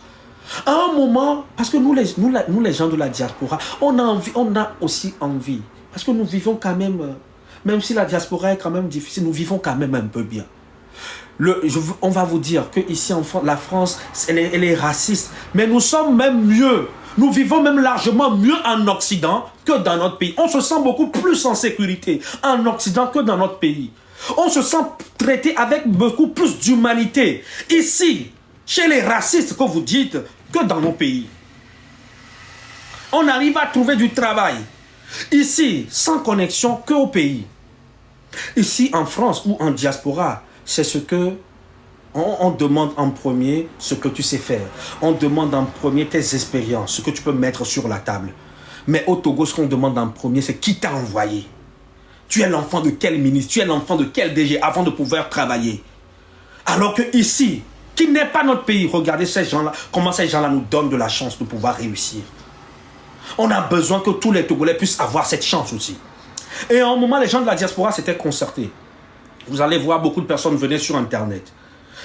À un moment, parce que nous les gens de la diaspora, on a aussi envie. Parce que nous vivons quand même si la diaspora est quand même difficile, nous vivons quand même un peu bien. On va vous dire qu'ici en France, la France, elle est raciste. Mais nous sommes même mieux. Nous vivons même largement mieux en Occident que dans notre pays. On se sent beaucoup plus en sécurité en Occident que dans notre pays. On se sent traité avec beaucoup plus d'humanité. Ici, chez les racistes que vous dites, que dans nos pays. On arrive à trouver du travail. Ici, sans connexion qu'au pays. Ici, en France ou en diaspora, c'est ce que on demande en premier, ce que tu sais faire. On demande en premier tes expériences, ce que tu peux mettre sur la table. Mais au Togo, ce qu'on demande en premier, c'est qui t'a envoyé. Tu es l'enfant de quel ministre, tu es l'enfant de quel DG avant de pouvoir travailler. Alors que ici, qui n'est pas notre pays, regardez ces gens-là, comment ces gens-là nous donnent de la chance de pouvoir réussir. On a besoin que tous les Togolais puissent avoir cette chance aussi. Et à un moment, les gens de la diaspora s'étaient concertés. Vous allez voir, beaucoup de personnes venaient sur Internet.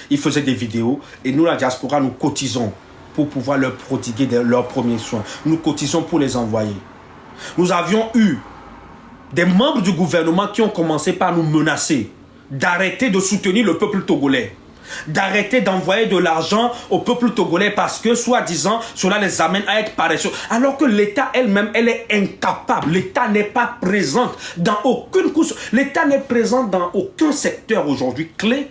Ils faisaient des vidéos et nous, la diaspora, nous cotisons pour pouvoir leur prodiguer leurs premiers soins. Nous cotisons pour les envoyer. Nous avions eu des membres du gouvernement qui ont commencé par nous menacer d'arrêter de soutenir le peuple togolais, d'arrêter d'envoyer de l'argent au peuple togolais parce que, soi-disant, cela les amène à être paresseux. Alors que l'État elle-même, elle est incapable. L'État n'est pas présent dans aucune couche. L'État n'est présent dans aucun secteur aujourd'hui clé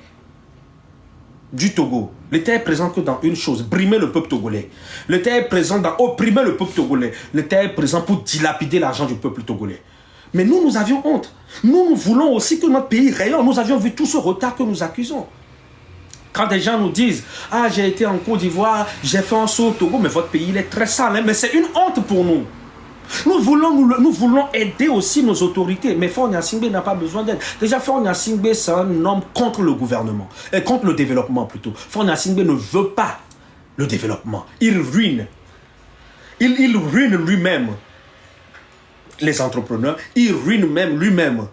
du Togo. L'État est présent que dans une chose, brimer le peuple togolais. L'État est présent dans opprimer le peuple togolais. L'État est présent pour dilapider l'argent du peuple togolais. Mais nous avions honte. Nous voulons aussi que notre pays rayonne. Nous avions vu tout ce retard que nous accusons. Quand des gens nous disent « Ah, j'ai été en Côte d'Ivoire, j'ai fait un saut au Togo, mais votre pays il est très sale. Hein? » Mais c'est une honte pour nous. Nous voulons aider aussi nos autorités. Mais Faure Gnassingbé n'a pas besoin d'aide. Déjà, Faure Gnassingbé, c'est un homme contre le gouvernement. Et contre le développement plutôt. Faure Gnassingbé ne veut pas le développement. Il ruine. Il ruine lui-même les entrepreneurs. Il ruine même lui-même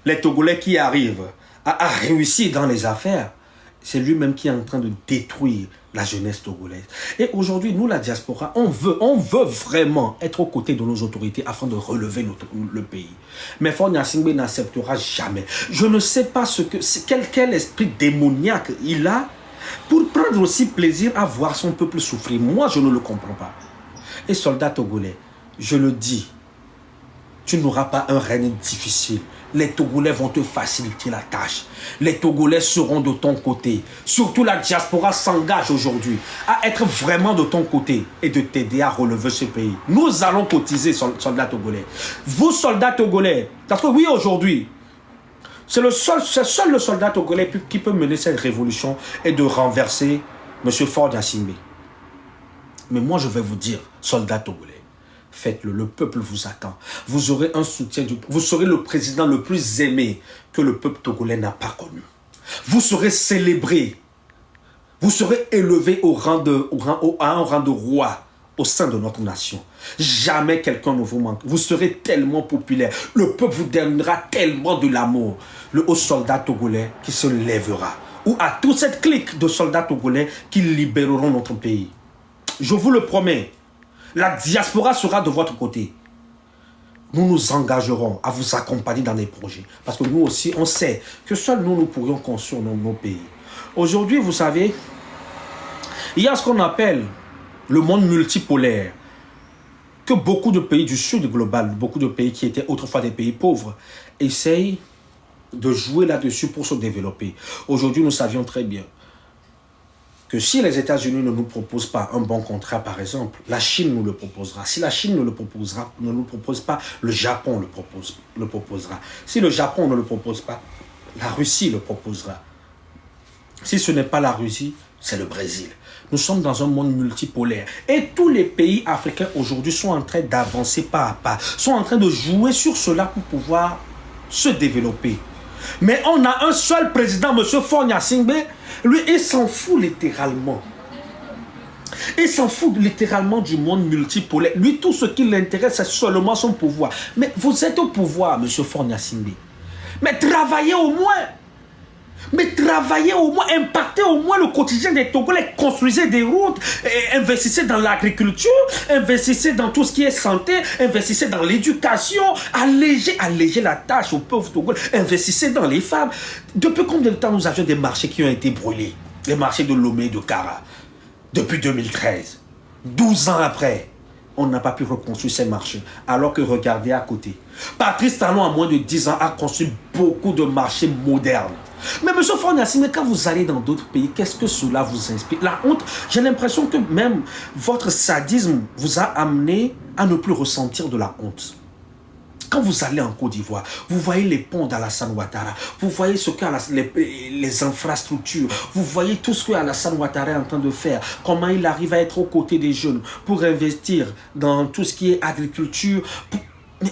les Togolais qui arrivent à réussir dans les affaires. C'est lui-même qui est en train de détruire la jeunesse togolaise. Et aujourd'hui, nous, la diaspora, on veut vraiment être aux côtés de nos autorités afin de relever le pays. Mais Faure Gnassingbé n'acceptera jamais. Je ne sais pas quel esprit démoniaque il a pour prendre aussi plaisir à voir son peuple souffrir. Moi, je ne le comprends pas. Et soldats togolais, je le dis, tu n'auras pas un règne difficile. Les Togolais vont te faciliter la tâche. Les Togolais seront de ton côté. Surtout la diaspora s'engage aujourd'hui à être vraiment de ton côté et de t'aider à relever ce pays. Nous allons cotiser, soldats togolais. Vous, soldats togolais, parce que oui, aujourd'hui, c'est seul le soldat togolais qui peut mener cette révolution et de renverser M. Faure Gnassingbé. Mais moi, je vais vous dire, soldats togolais, faites-le, le peuple vous attend. Vous aurez un soutien, vous serez le président le plus aimé que le peuple togolais n'a pas connu. Vous serez célébré. Vous serez élevé à un rang de roi au sein de notre nation. Jamais quelqu'un ne vous manque. Vous serez tellement populaire. Le peuple vous donnera tellement de l'amour. Le haut soldat togolais qui se lèvera. Ou à toute cette clique de soldats togolais qui libéreront notre pays. Je vous le promets. La diaspora sera de votre côté. Nous nous engagerons à vous accompagner dans des projets. Parce que nous aussi, on sait que seuls nous pourrions construire nos pays. Aujourd'hui, vous savez, Il y a ce qu'on appelle le monde multipolaire, que beaucoup de pays du sud global, beaucoup de pays qui étaient autrefois des pays pauvres, essayent de jouer là-dessus pour se développer. Aujourd'hui, nous savions très bien que si les États-Unis ne nous proposent pas un bon contrat, par exemple, la Chine nous le proposera. Si la Chine ne le propose pas, le Japon le proposera. Si le Japon ne le propose pas, la Russie le proposera. Si ce n'est pas la Russie, c'est le Brésil. Nous sommes dans un monde multipolaire. Et tous les pays africains aujourd'hui sont en train d'avancer pas à pas, sont en train de jouer sur cela pour pouvoir se développer. Mais on a un seul président, M. Faure Gnassingbé, lui, il s'en fout littéralement. Il s'en fout littéralement du monde multipolaire. Lui, tout ce qui l'intéresse, c'est seulement son pouvoir. Mais vous êtes au pouvoir, M. Faure Gnassingbé. Mais travaillez au moins. Mais travaillez au moins, impactez au moins le quotidien des Togolais, construisez des routes, investissez dans l'agriculture, investissez dans tout ce qui est santé, investissez dans l'éducation, allégez la tâche aux pauvres Togolais, investissez dans les femmes. Depuis combien de temps nous avions des marchés qui ont été brûlés? Les marchés de Lomé et de Kara. Depuis 2013. 12 ans après, on n'a pas pu reconstruire ces marchés. Alors que regardez à côté. Patrice Talon, en moins de 10 ans, a construit beaucoup de marchés modernes. Mais M. Faure Gnassingbé, quand vous allez dans d'autres pays, qu'est-ce que cela vous inspire? La honte, j'ai l'impression que même votre sadisme vous a amené à ne plus ressentir de la honte. Quand vous allez en Côte d'Ivoire, vous voyez les ponts d'Alassane Ouattara, vous voyez ce que les infrastructures, vous voyez tout ce que Alassane Ouattara est en train de faire, comment il arrive à être aux côtés des jeunes pour investir dans tout ce qui est agriculture.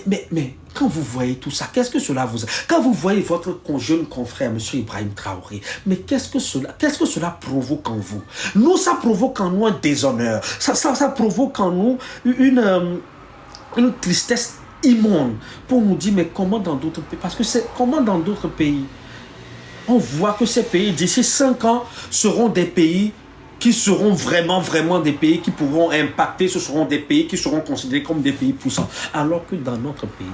Mais quand vous voyez tout ça, qu'est-ce que cela vous... Quand vous voyez votre jeune confrère, M. Ibrahim Traoré, mais qu'est-ce que cela provoque en vous? Nous, ça provoque en nous un déshonneur. Ça provoque en nous une tristesse immonde pour nous dire, mais comment dans d'autres pays? Parce que c'est comment dans d'autres pays, on voit que ces pays, d'ici 5 ans, seront des pays qui seront vraiment des pays qui pourront impacter, ce seront des pays qui seront considérés comme des pays puissants. Alors que dans notre pays,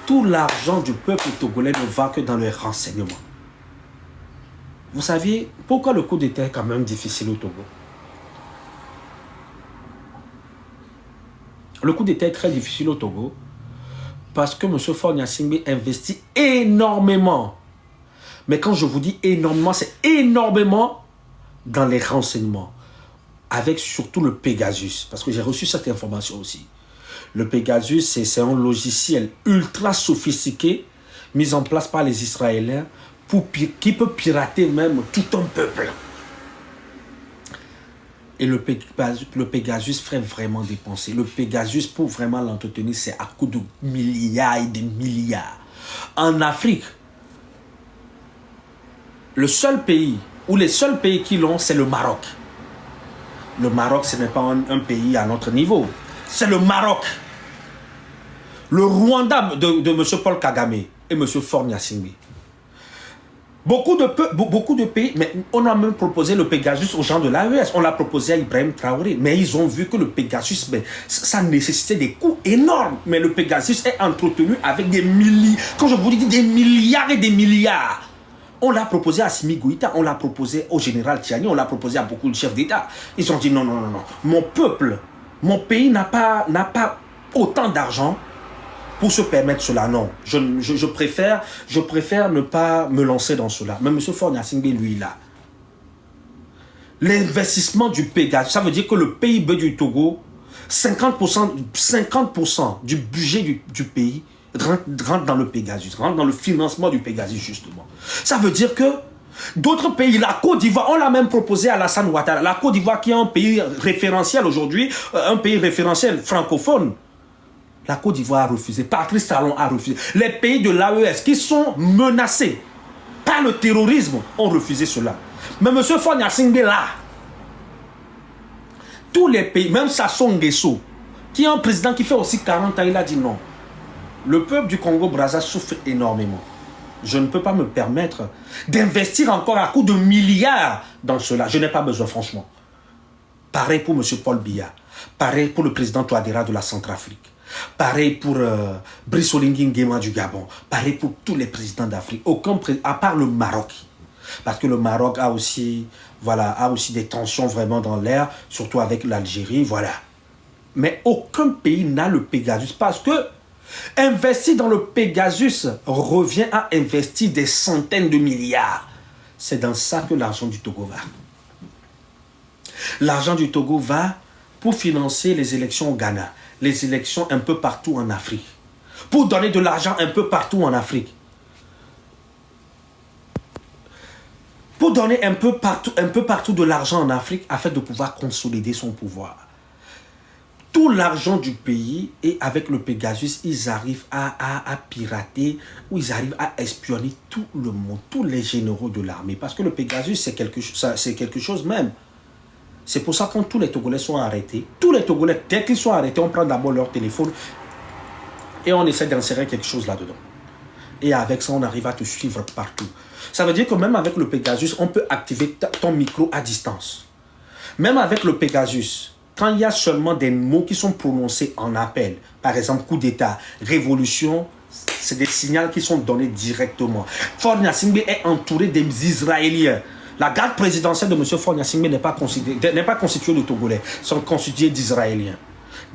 tout l'argent du peuple togolais ne va que dans les renseignements. Vous saviez pourquoi le coup d'État est quand même difficile au Togo? Le coup d'État est très difficile au Togo parce que M. Faure Gnassingbé investit énormément. Mais quand je vous dis énormément, c'est énormément dans les renseignements, avec surtout le Pegasus, parce que j'ai reçu cette information aussi. Le Pegasus, c'est un logiciel ultra sophistiqué, mis en place par les Israéliens, qui peut pirater même tout un peuple. Et le Pegasus ferait vraiment dépenser. Le Pegasus, pour vraiment l'entretenir, c'est à coup de milliards et de milliards. En Afrique, le seul pays, ou les seuls pays qui l'ont, c'est le Maroc. Le Maroc, ce n'est pas un pays à notre niveau. C'est le Maroc. Le Rwanda de M. Paul Kagame et M. Faure Gnassingbé. Beaucoup de pays, mais on a même proposé le Pegasus aux gens de l'AES. On l'a proposé à Ibrahim Traoré. Mais ils ont vu que le Pegasus, ça nécessitait des coûts énormes. Mais le Pegasus est entretenu avec des milliers, quand je vous dis des milliards et des milliards. On l'a proposé à Assimi Goïta, on l'a proposé au général Tiani, on l'a proposé à beaucoup de chefs d'État. Ils ont dit non. Mon peuple, mon pays n'a pas autant d'argent pour se permettre cela. Non, je préfère ne pas me lancer dans cela. Mais M. Faure Gnassingbé, lui, là. L'investissement du Pegasus, ça veut dire que le PIB du Togo, 50% du budget du pays rentre dans le Pegasus, rentre dans le financement du Pegasus, justement. Ça veut dire que d'autres pays, la Côte d'Ivoire, on l'a même proposé à Alassane Ouattara. La Côte d'Ivoire qui est un pays référentiel aujourd'hui, un pays référentiel francophone. La Côte d'Ivoire a refusé, Patrice Talon a refusé. Les pays de l'AES qui sont menacés par le terrorisme ont refusé cela. Mais M. Faure Gnassingbé là, tous les pays, même Sassou Nguesso, qui est un président qui fait aussi 40 ans, il a dit non. Le peuple du Congo-Brazza souffre énormément. Je ne peux pas me permettre d'investir encore à coups de milliards dans cela. Je n'ai pas besoin, franchement. Pareil pour M. Paul Biya. Pareil pour le président Touadéra de la Centrafrique. Pareil pour Brice Oligui Nguema du Gabon. Pareil pour tous les présidents d'Afrique. Aucun président, à part le Maroc. Parce que le Maroc a aussi, voilà, a aussi des tensions vraiment dans l'air, surtout avec l'Algérie, voilà. Mais aucun pays n'a le Pegasus parce que investir dans le Pegasus revient à investir des centaines de milliards. C'est dans ça que l'argent du Togo va. L'argent du Togo va pour financer les élections au Ghana, les élections un peu partout en Afrique, pour donner de l'argent un peu partout en Afrique, pour donner un peu partout de l'argent en Afrique afin de pouvoir consolider son pouvoir. Tout l'argent du pays, et avec le Pegasus, ils arrivent à pirater, ou ils arrivent à espionner tout le monde, tous les généraux de l'armée. Parce que le Pegasus, c'est quelque chose même. C'est pour ça que quand tous les Togolais sont arrêtés, tous les Togolais, dès qu'ils sont arrêtés, on prend d'abord leur téléphone et on essaie d'insérer quelque chose là-dedans. Et avec ça, on arrive à te suivre partout. Ça veut dire que même avec le Pegasus, on peut activer ton micro à distance. Même avec le Pegasus, quand il y a seulement des mots qui sont prononcés en appel, par exemple coup d'État, révolution, c'est des signaux qui sont donnés directement. Faure Gnassingbé est entouré des Israéliens. La garde présidentielle de M. Faure Gnassingbé n'est pas constituée de Togolais, sont constitués d'Israéliens,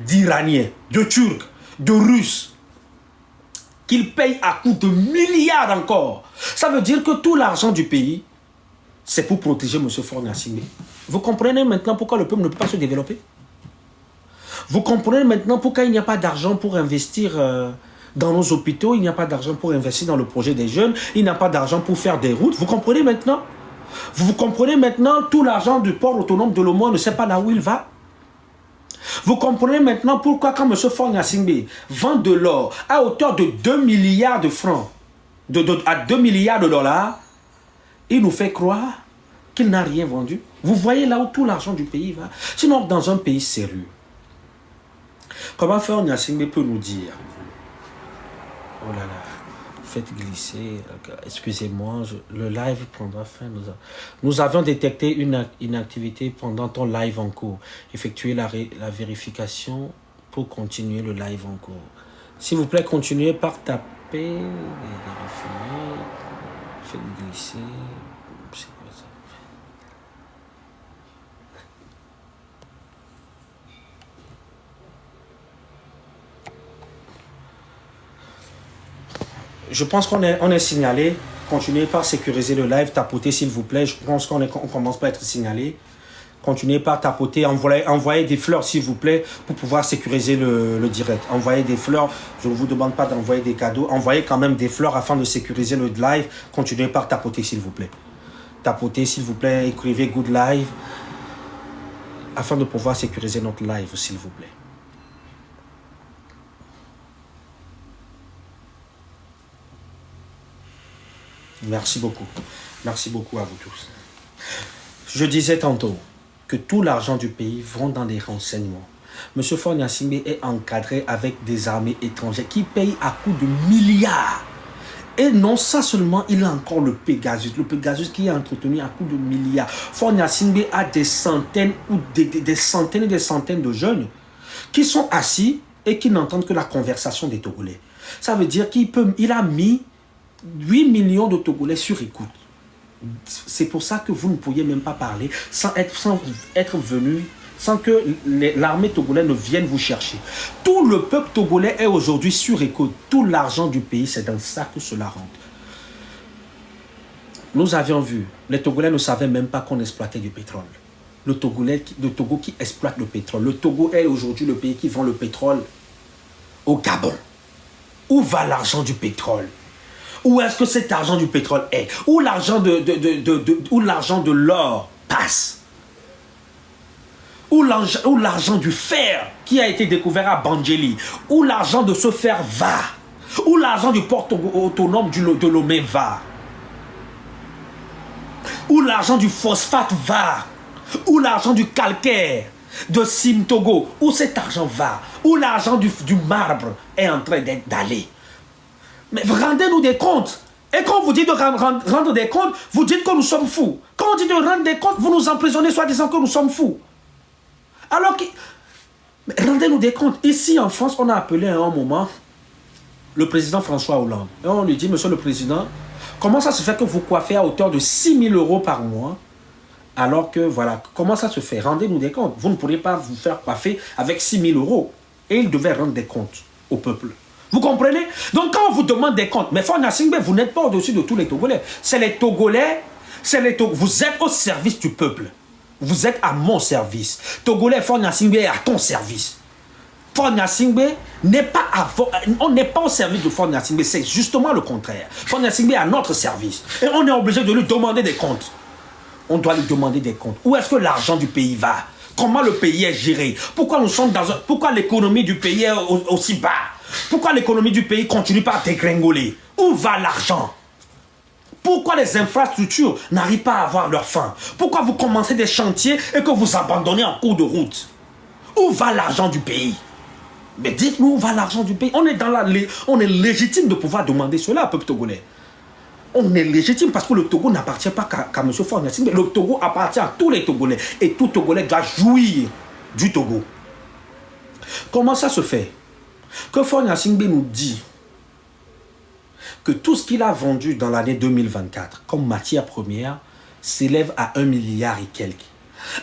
d'Iraniens, de Turcs, de Russes, qu'ils payent à coups de milliards encore. Ça veut dire que tout l'argent du pays, c'est pour protéger M. Faure Gnassingbé. Vous comprenez maintenant pourquoi le peuple ne peut pas se développer? Vous comprenez maintenant pourquoi il n'y a pas d'argent pour investir dans nos hôpitaux, il n'y a pas d'argent pour investir dans le projet des jeunes, il n'y a pas d'argent pour faire des routes. Vous comprenez maintenant? Vous comprenez maintenant tout l'argent du port autonome de Lomou, on ne sait pas là où il va? Vous comprenez maintenant pourquoi quand M. Faure Gnassingbé vend de l'or à hauteur de 2 milliards de francs, à 2 milliards de dollars, il nous fait croire qu'il n'a rien vendu. Vous voyez là où tout l'argent du pays va. Sinon, dans un pays sérieux, comment Faure Gnassingbé peut nous dire, oh là là, faites glisser, excusez-moi, le live prendra fin. Nous avions détecté une inactivité pendant ton live en cours. Effectuez la vérification pour continuer le live en cours. S'il vous plaît, continuez par taper, vérifier, faites glisser. Je pense qu'on est signalé. Continuez par sécuriser le live, tapoter s'il vous plaît. Je pense qu'on commence par être signalé. Continuez par tapoter, envoyez des fleurs s'il vous plaît pour pouvoir sécuriser le direct. Envoyez des fleurs, je ne vous demande pas d'envoyer des cadeaux. Envoyez quand même des fleurs afin de sécuriser le live. Continuez par tapoter s'il vous plaît. Tapotez s'il vous plaît, écrivez good live afin de pouvoir sécuriser notre live s'il vous plaît. Merci beaucoup. Merci beaucoup à vous tous. Je disais tantôt que tout l'argent du pays va dans les renseignements. M. Faure Gnassingbé est encadré avec des armées étrangères qui payent à coups de milliards. Et non, ça seulement, il a encore le Pegasus. Le Pegasus qui est entretenu à coups de milliards. Faure Gnassingbé a des centaines ou des centaines et des centaines de jeunes qui sont assis et qui n'entendent que la conversation des Togolais. Ça veut dire qu'il a mis 8 millions de Togolais sur écoute. C'est pour ça que vous ne pourriez même pas parler sans être venu, sans que l'armée togolaise ne vienne vous chercher. Tout le peuple togolais est aujourd'hui sur écoute. Tout l'argent du pays, c'est dans ça que cela rentre. Nous avions vu, les Togolais ne savaient même pas qu'on exploitait du pétrole. Le Togo qui exploite le pétrole. Le Togo est aujourd'hui le pays qui vend le pétrole au Gabon. Où va l'argent du pétrole? Où est-ce que cet argent du pétrole est? Où l'argent de l'or passe? Où l'argent du fer qui a été découvert à Bangeli? Où l'argent de ce fer va? Où l'argent du port autonome de Lomé va? Où l'argent du phosphate va? Où l'argent du calcaire de Sim-Togo? Où cet argent va? Où l'argent du marbre est en train d'aller? Mais rendez-nous des comptes. Et quand vous dites de rendre des comptes, vous dites que nous sommes fous. Quand on dit de rendre des comptes, vous nous emprisonnez soit disant que nous sommes fous. Alors que... rendez-nous des comptes. Ici en France, on a appelé à un moment le président François Hollande. Et on lui dit, monsieur le président, comment ça se fait que vous coiffez à hauteur de 6 000 € par mois? Alors que, voilà, comment ça se fait? Rendez-nous des comptes. Vous ne pourriez pas vous faire coiffer avec 6 000 €. Et il devait rendre des comptes au peuple. Vous comprenez? Donc quand on vous demande des comptes, mais Faure Gnassingbé, vous n'êtes pas au-dessus de tous les Togolais. C'est les Togolais, vous êtes au service du peuple. Vous êtes à mon service. Togolais, Faure Gnassingbé est à ton service. Faure Gnassingbé n'est pas on n'est pas au service de Faure Gnassingbé, c'est justement le contraire. Faure Gnassingbé est à notre service. Et on est obligé de lui demander des comptes. On doit lui demander des comptes. Où est-ce que l'argent du pays va? Comment le pays est géré? Pourquoi nous sommes pourquoi l'économie du pays est aussi bas? Pourquoi l'économie du pays continue pas à dégringoler? Où va l'argent? Pourquoi les infrastructures n'arrivent pas à avoir leur fin? Pourquoi vous commencez des chantiers et que vous abandonnez en cours de route? Où va l'argent du pays? Mais dites-nous où va l'argent du pays? On est légitime de pouvoir demander cela, peuple togolais. On est légitime parce que le Togo n'appartient pas qu'à M. Faure Gnassingbé. Le Togo appartient à tous les Togolais. Et tout Togolais doit jouir du Togo. Comment ça se fait que Faure Gnassingbé nous dit que tout ce qu'il a vendu dans l'année 2024 comme matière première s'élève à 1 milliard et quelques?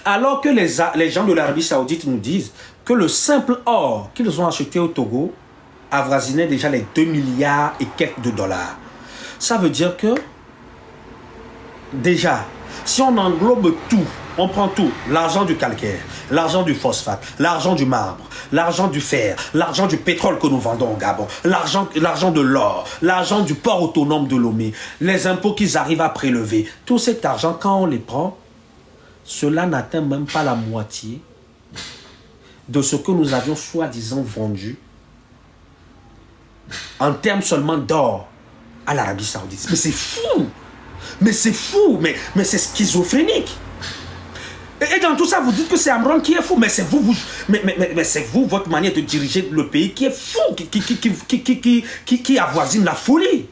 Alors que les gens de l'Arabie Saoudite nous disent que le simple or qu'ils ont acheté au Togo avoisinait déjà les 2 milliards et quelques de dollars. Ça veut dire que, déjà, si on englobe tout, on prend tout, l'argent du calcaire, l'argent du phosphate, l'argent du marbre, l'argent du fer, l'argent du pétrole que nous vendons au Gabon, l'argent de l'or, l'argent du port autonome de Lomé, les impôts qu'ils arrivent à prélever, tout cet argent, quand on les prend, cela n'atteint même pas la moitié de ce que nous avions soi-disant vendu en termes seulement d'or à l'Arabie Saoudite. Mais c'est fou! Mais c'est fou! Mais c'est schizophrénique! Et dans tout ça, vous dites que c'est Amron qui est fou. Mais c'est c'est vous, votre manière de diriger le pays qui est fou, qui avoisine la folie.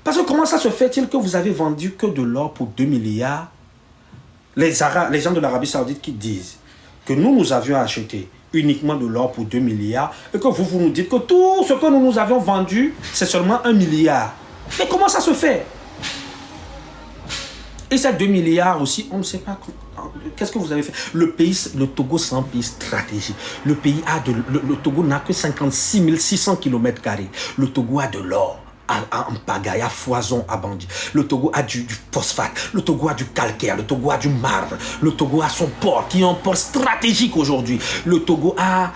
Parce que comment ça se fait-il que vous avez vendu que de l'or pour 2 milliards? Les gens de l'Arabie Saoudite qui disent que nous avions acheté uniquement de l'or pour 2 milliards et que vous nous dites que tout ce que nous avions vendu, c'est seulement 1 milliard. Mais comment ça se fait? Et ces 2 milliards aussi, on ne sait pas. Qu'est-ce que vous avez fait? Le Togo, c'est un pays stratégique. Le Togo n'a que 56 600 km². Le Togo a de l'or. En pagaille, à foison, à Bandi. Le Togo a du phosphate, le Togo a du calcaire, le Togo a du marbre, le Togo a son port, qui est un port stratégique aujourd'hui. Le Togo a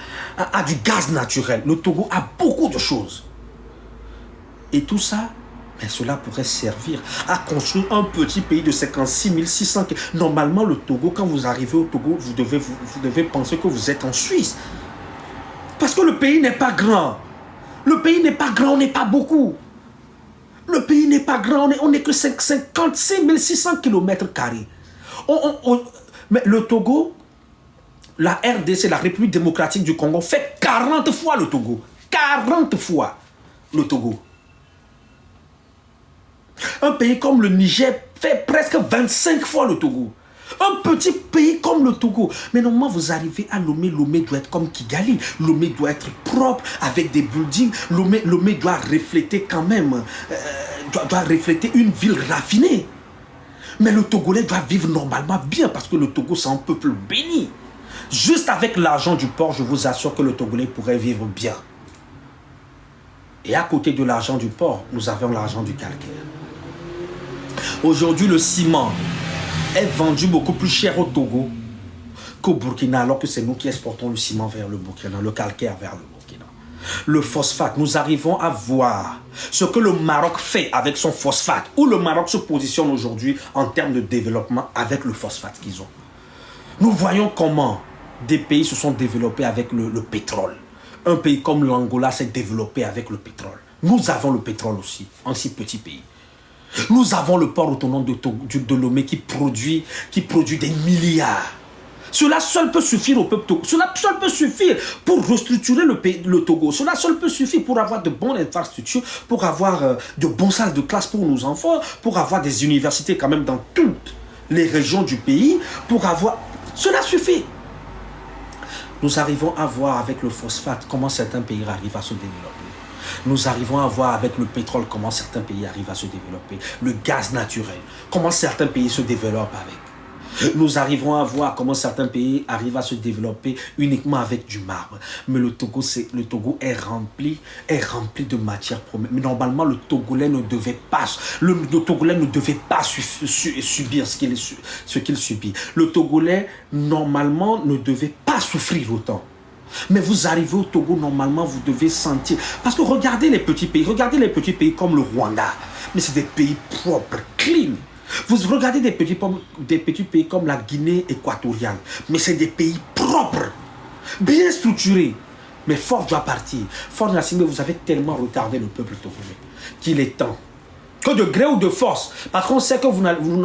du gaz naturel, le Togo a beaucoup de choses. Et tout ça, mais cela pourrait servir à construire un petit pays de 56 600 km. Normalement, le Togo, quand vous arrivez au Togo, vous devez penser que vous êtes en Suisse. Parce que le pays n'est pas grand. Le pays n'est pas grand, on n'est pas beaucoup. Le pays n'est pas grand, on n'est que 56 600 km². Mais le Togo, la RDC, la République démocratique du Congo, fait 40 fois le Togo. 40 fois le Togo. Un pays comme le Niger fait presque 25 fois le Togo. Un petit pays comme le Togo. Mais normalement, vous arrivez à Lomé. Lomé doit être comme Kigali. Lomé doit être propre, avec des buildings. Lomé doit refléter quand même, doit refléter une ville raffinée. Mais le Togolais doit vivre normalement bien, parce que le Togo, c'est un peuple béni. Juste avec l'argent du port, je vous assure que le Togolais pourrait vivre bien. Et à côté de l'argent du port, nous avons l'argent du calcaire. Aujourd'hui, le ciment est vendu beaucoup plus cher au Togo qu'au Burkina, alors que c'est nous qui exportons le ciment vers le Burkina, le calcaire vers le Burkina. Le phosphate, nous arrivons à voir ce que le Maroc fait avec son phosphate, où le Maroc se positionne aujourd'hui en termes de développement avec le phosphate qu'ils ont. Nous voyons comment des pays se sont développés avec le pétrole. Un pays comme l'Angola s'est développé avec le pétrole. Nous avons le pétrole aussi, en si petit pays. Nous avons le port autonome de Lomé qui produit des milliards. Cela seul peut suffire au peuple Togo. Cela seul peut suffire pour restructurer le Togo. Cela seul peut suffire pour avoir de bonnes infrastructures, pour avoir de bonnes salles de classe pour nos enfants, pour avoir des universités quand même dans toutes les régions du pays, pour avoir... Cela suffit. Nous arrivons à voir avec le phosphate comment certains pays arrivent à se développer. Nous arrivons à voir avec le pétrole comment certains pays arrivent à se développer. Le gaz naturel, comment certains pays se développent avec. Nous arrivons à voir comment certains pays arrivent à se développer uniquement avec du marbre. Mais le Togo est rempli de matières premières. Mais normalement, le Togolais ne devait pas subir ce qu'il subit. Le Togolais, normalement, ne devait pas souffrir autant. Mais vous arrivez au Togo, normalement, vous devez sentir. Parce que regardez les petits pays comme le Rwanda. Mais c'est des pays propres, clean. Vous regardez des petits pays comme la Guinée équatoriale. Mais c'est des pays propres, bien structurés. Mais Faure doit partir. Faure Gnassingbé, vous avez tellement retardé le peuple togolais qu'il est temps que de gré ou de force, parce qu'on sait que vous